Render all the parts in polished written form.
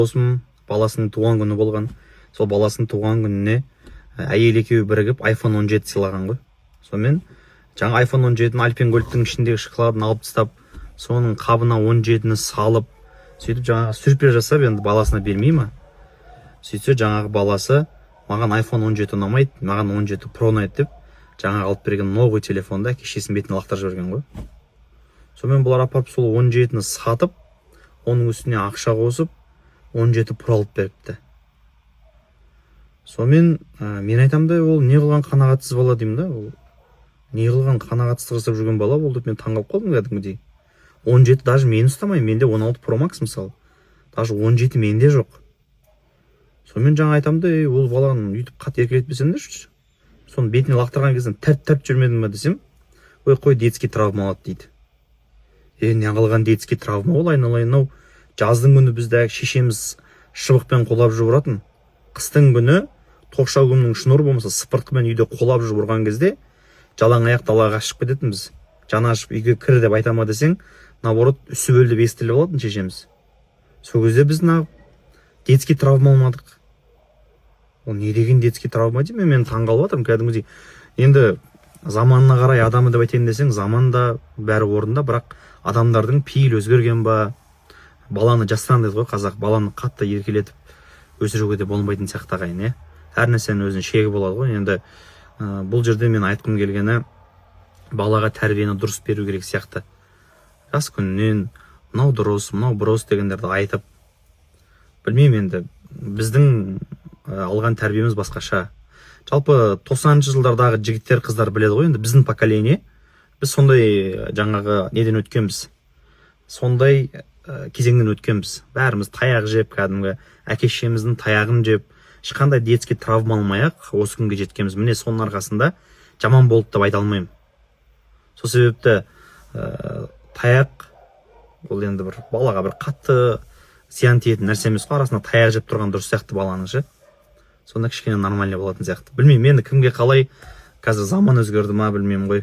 досым баласының туған күні болған. Сол баласының туған күніне әйел екеуі бірігіп iPhone 17 сыйлаған ғой. Сонымен жаңа iPhone 17-ні Альпен көліктің ішіндегі шоколадын алып тастап, соның қабына 17-ні салып, сөйтіп жаңағы сюрприз жасап, енді баласына бермей ма? Сөйтсе жаңағы баласы маған iPhone 17 ұнамайды, маған 17 Pro ұнайды деп, жаңағы алып берген новый телефонда кешесін бетіне лақтырып жіберген ғой. Сонымен бұлар апарып сол 17-ні сатып, оның үстіне ақша қосып, 17 Pro алып беріпті. Сонымен мен айтам да, ол не қылған қанағатсыз бала деймін да, ол не қылған қанағатсыз жасап жүрген бала ол деп мен таңғалып қалдым кәдімгідей. 17 даже мені ұстамай, менде 16 Pro Max мысалы. Даже 17 менде жоқ. Сонымен жаңа айтам да, ол баланы үйтіп қатты еркелетпесеңдерші. Соны бетіне лақтырған кезден тәрп жүрмедім ба десем, қой детский травма алады дейді. Не қылған детский травма ол айналайын, жаздың күні бізді шешеміз шыбықпен қолап жүріп ұратын. Қыстың күні тоқша күннің шнуры болмаса сыпыртқымен үйде қолап жүріп ұрған кезде жалаң аяқ далаға шығып кететінбіз. Жаны ашып үйге кір деп айтама десең, наоборот үсіп өл деп естіліп алатын шешеміз. Сол кезде біз детский травма алмадық. Ол не деген детский травма деймін, мен таңғалып жатырмын кәдімгідей. Енді заманына қарай адамы деп айтайын десең, заманда бәрі орында, бірақ адамдардың пейіл өзгерген ба? Баланы жастан дейді ғой қазақ, баланы қатты еркелетіп өсіруге де болмайтын сияқты ағайын, әр нәрсенің өзінің шегі болады ғой. Енді бұл жерде мен айтқым келгені, балаға тәрбиені дұрыс беру керек сияқты. Жас күнінен мынау дұрыс, мынау бұрыс дегендерді айтып, білмеймін, енді біздің алған тәрбиеміз басқаша. Жалпы 90-шы жылдардағы жігіттер, қыздар біледі ғой, енді біздің поколение, біз сондай жаңағы неден өткенбіз. Сондай кезеңнен өткенбіз. Бәріміз таяқ жеп, кәдімгі әке-шешеміздің таяғын жеп, ешқандай детский травма алмай-ақ осы күнге жеткенбіз. Міне соның арқасында жаман болды деп айта алмаймын. Сол себепті таяқ ол енді бір балаға бір қатты зиян тиетін нәрсе емес қой, арасында таяқ жеп тұрған дұрыс сияқты баланың ше. Сонда кішкене нормальный болатын сияқты. Білмеймін, енді кімге қалай, қазір заман өзгерді ма білмеймін ғой.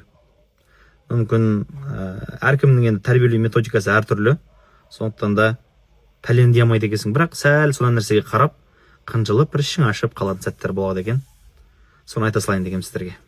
Мүмкін әркімнің енді тәрбиелеу методикасы әртүрлі. Сондықтан да пәлен дей алмайды екенсің, бірақ сәл сол нәрсеге қарап, қынжылып бір ішің ашып қалатын сәттер болады екен. Соны айта салайын дегенмін сіздерге.